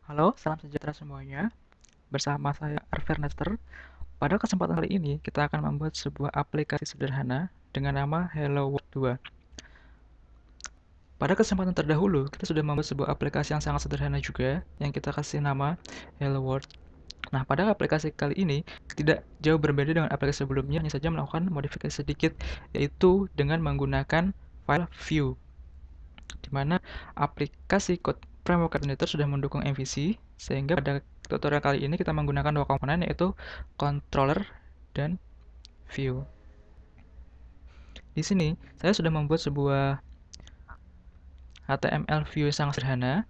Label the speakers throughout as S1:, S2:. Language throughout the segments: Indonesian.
S1: Halo, salam sejahtera semuanya. Bersama saya Arfer Nester. Pada kesempatan kali ini, kita akan membuat sebuah aplikasi sederhana dengan nama Hello World 2. Pada kesempatan terdahulu, kita sudah membuat sebuah aplikasi yang sangat sederhana juga, yang kita kasih nama Hello World. Nah, pada aplikasi kali ini, tidak jauh berbeda dengan aplikasi sebelumnya, hanya saja melakukan modifikasi sedikit, yaitu dengan menggunakan file view, di mana aplikasi code framework coordinator sudah mendukung MVC, sehingga pada tutorial kali ini kita menggunakan dua komponen, yaitu controller dan view. Di sini saya sudah membuat sebuah HTML view yang sangat sederhana.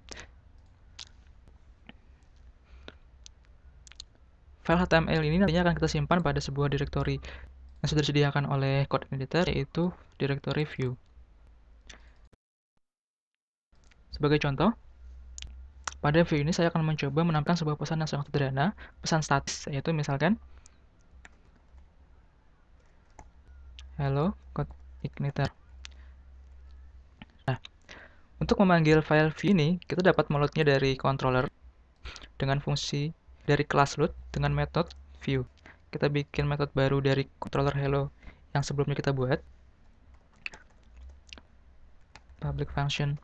S1: File HTML ini nantinya akan kita simpan pada sebuah direktori yang sudah disediakan oleh code editor, yaitu direktori view. Sebagai contoh, pada view ini saya akan mencoba menampilkan sebuah pesan yang sangat sederhana, pesan statis, yaitu misalkan hello code igniter. Nah, untuk memanggil file view ini, kita dapat meloadnya dari controller dengan fungsi dari class load dengan metode view. Kita bikin metode baru dari controller hello yang sebelumnya kita buat. Public function.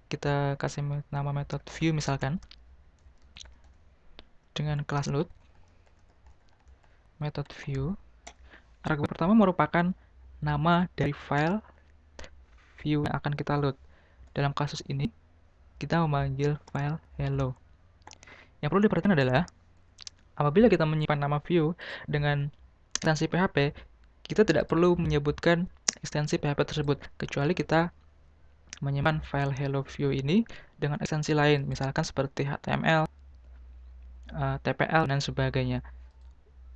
S1: Kita kasih nama metode view misalkan. Dengan class load metode view. Argumen pertama merupakan nama dari file view yang akan kita load. Dalam kasus ini, kita memanggil file hello. Yang perlu diperhatikan adalah, apabila kita menyimpan nama view dengan ekstensi PHP, kita tidak perlu menyebutkan ekstensi PHP tersebut, kecuali kita menyimpan file hello view ini dengan ekstensi lain, misalkan seperti HTML, TPL, dan sebagainya.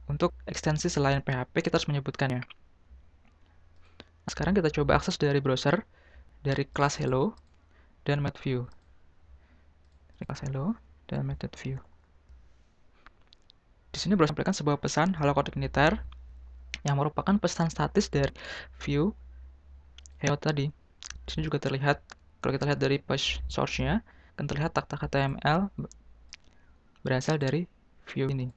S1: Untuk ekstensi selain PHP, kita harus menyebutkannya. Nah, sekarang kita coba akses dari browser, dari class hello, dan method view. Dari class hello, dan method view. Di sini browser memberikan sebuah pesan hello code igniter yang merupakan pesan statis dari view hello tadi. Di sini juga terlihat, kalau kita lihat dari page source-nya, akan terlihat tag-tag HTML berasal dari view ini.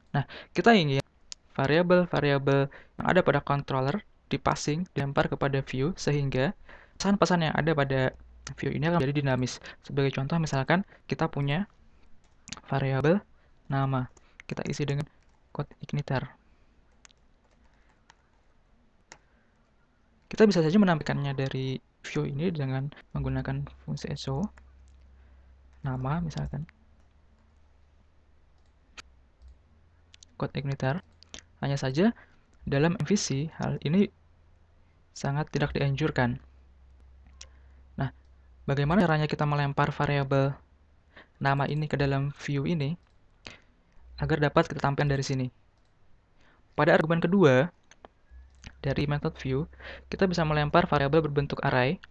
S1: Nah, kita ingin variabel-variabel yang ada pada controller dipassing, dilempar kepada view, sehingga pesan-pesan yang ada pada view ini akan menjadi dinamis. Sebagai contoh, misalkan kita punya variabel nama. Kita isi dengan code igniter. Kita bisa saja menampilkannya dari view ini dengan menggunakan fungsi so, nama misalkan, code igniter. Hanya saja, dalam MVC, hal ini sangat tidak dianjurkan. Nah, bagaimana caranya kita melempar variabel nama ini ke dalam view ini agar dapat kita tampilkan dari sini? Pada argumen kedua dari method view, kita bisa melempar variabel berbentuk array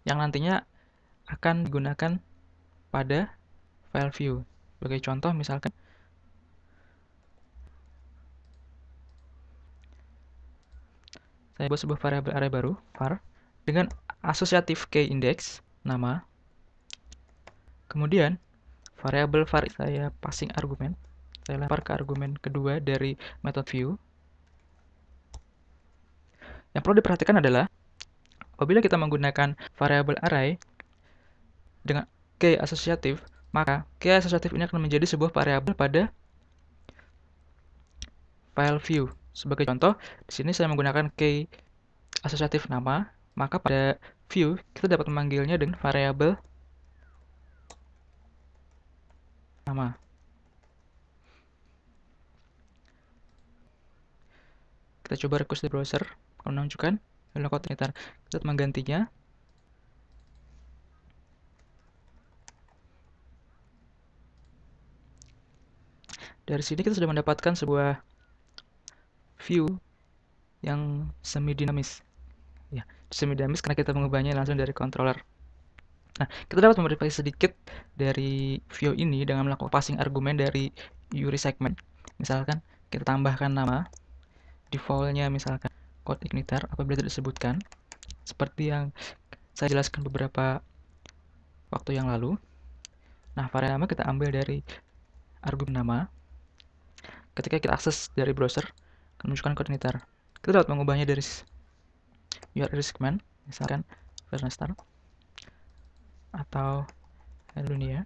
S1: yang nantinya akan digunakan pada file view. Sebagai contoh, misalkan saya buat sebuah variabel array baru, var, dengan asosiatif key index, nama. Kemudian, variabel var saya passing argumen. Saya lempar ke argumen kedua dari method view. Yang perlu diperhatikan adalah, apabila kita menggunakan variabel array dengan key asosiatif, maka key asosiatif ini akan menjadi sebuah variabel pada file view. Sebagai contoh, di sini saya menggunakan key asosiatif nama, maka pada view kita dapat memanggilnya dengan variabel nama. Kita coba request di browser, menunjukkan hello code igniter. Kita menggantinya. Dari sini kita sudah mendapatkan sebuah view yang semi dinamis. Ya, semi dinamis karena kita mengubahnya langsung dari controller. Nah, kita dapat memodifikasi sedikit dari view ini dengan melakukan passing argumen dari URI segment. Misalkan kita tambahkan nama, default-nya misalkan code igniter apabila tidak disebutkan, seperti yang saya jelaskan beberapa waktu yang lalu. Nah, variabel nama kita ambil dari argumen nama. Ketika kita akses dari browser, akan menunjukkan koordinator. Kita dapat mengubahnya dari URL segment, misalkan Star atau dunia.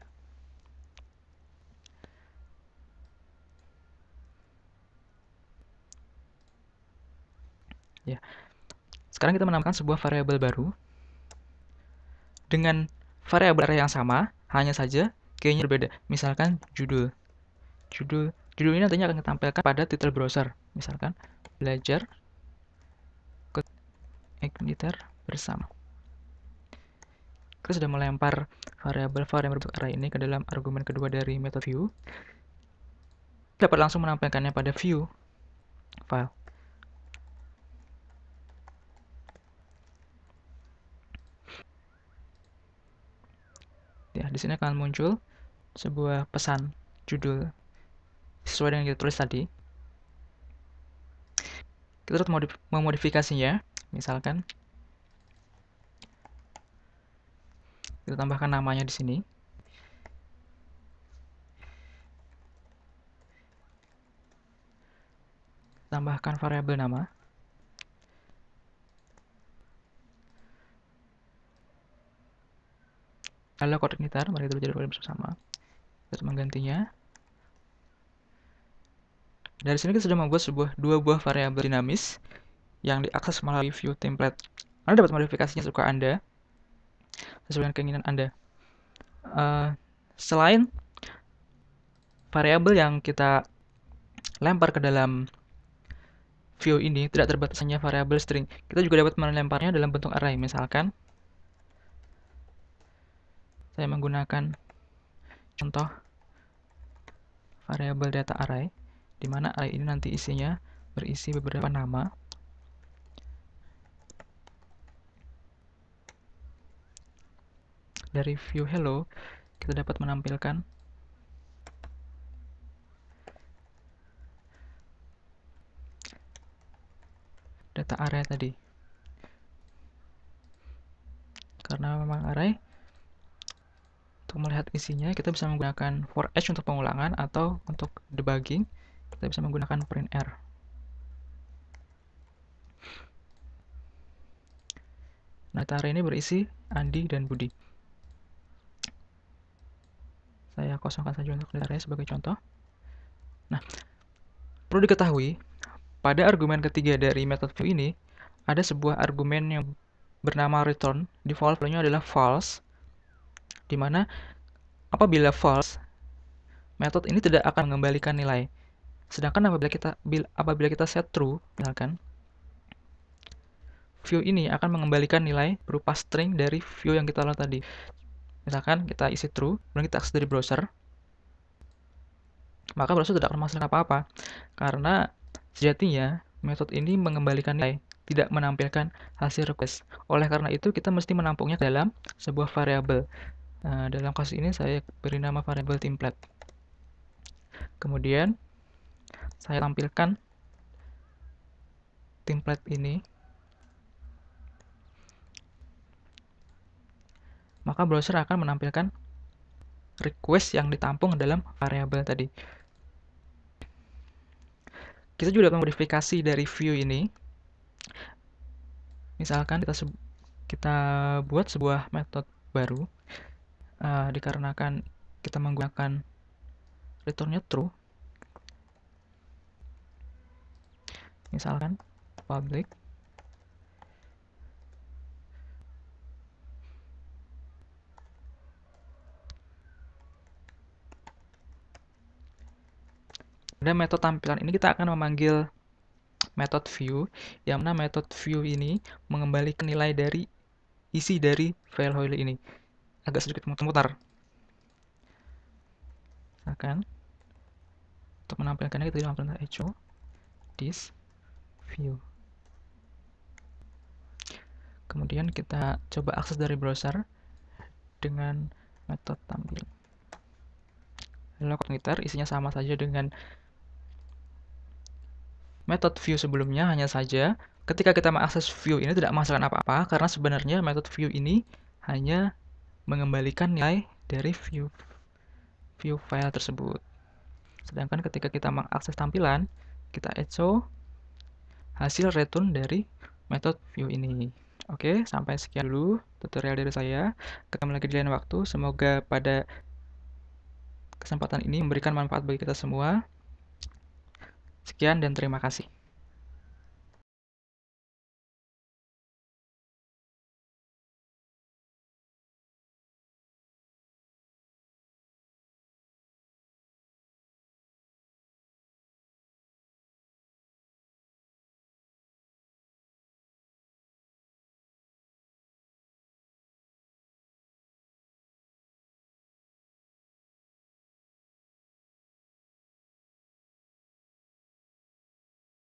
S1: Ya. Sekarang kita menambahkan sebuah variabel baru dengan variabel array yang sama, hanya saja key-nya berbeda. Misalkan judul. Judul ini nantinya akan ditampilkan pada titel browser. Misalkan belajar Igniter bersama. Kita sudah melempar variabel array ini ke dalam argumen kedua dari method view. Kita dapat langsung menampilkannya pada view file. Ya, di sini akan muncul sebuah pesan judul sesuai dengan yang kita tulis tadi. Kita harus memodifikasinya, misalkan kita tambahkan namanya di sini. Tambahkan variabel nama. Lalu koordinator, mari kita belajar bersama. Kita menggantinya. Dari sini kita sudah membuat dua buah variabel dinamis yang diakses melalui view template. Anda dapat modifikasinya sesuka Anda, sesuai dengan keinginan Anda. Selain variabel yang kita lempar ke dalam view ini, tidak terbatas hanya variabel string. Kita juga dapat melemparnya dalam bentuk array. Misalkan, saya menggunakan contoh variabel data array, di mana array ini nanti isinya berisi beberapa nama. Dari view hello, kita dapat menampilkan data array tadi. Karena memang array, untuk melihat isinya, kita bisa menggunakan for each untuk pengulangan, atau untuk debugging, kita bisa menggunakan printr. Nah, data array ini berisi Andi dan Budi. Saya kosongkan saja untuk data array sebagai contoh. Nah, perlu diketahui, pada argumen ketiga dari method view ini, ada sebuah argumen yang bernama return. Default value-nya adalah false, di mana apabila false, metode ini tidak akan mengembalikan nilai. Sedangkan apabila kita set true, misalkan, view ini akan mengembalikan nilai berupa string dari view yang kita lakukan tadi. Misalkan kita isi true, kemudian kita akses dari browser, maka browser tidak akan menghasilkan apa-apa. Karena sejatinya metode ini mengembalikan nilai, tidak menampilkan hasil request. Oleh karena itu, kita mesti menampungnya ke dalam sebuah variabel. Nah, dalam kasus ini saya beri nama variabel template. Kemudian saya tampilkan template ini. Maka browser akan menampilkan request yang ditampung dalam variabel tadi. Kita juga dapat modifikasi dari view ini. Misalkan kita buat sebuah metode baru, dikarenakan kita menggunakan returnnya true. Misalkan public pada metode tampilan ini kita akan memanggil metode view, yang mana metode view ini mengembalikan nilai dari isi dari file Hoyle ini. Agak sedikit muter-muter. Misalkan untuk menampilkannya kita dengan perintah echo this view. Kemudian kita coba akses dari browser dengan metode tampil. Hello koordinator isinya sama saja dengan metode view sebelumnya, hanya saja ketika kita mengakses view ini tidak menghasilkan apa-apa karena sebenarnya metode view ini hanya mengembalikan nilai dari view view file tersebut. Sedangkan ketika kita mengakses tampilan, kita add show hasil return dari metode view ini. Oke, sampai sekian dulu tutorial dari saya. Ketemu lagi di lain waktu. Semoga pada kesempatan ini memberikan manfaat bagi kita semua. Sekian dan terima kasih.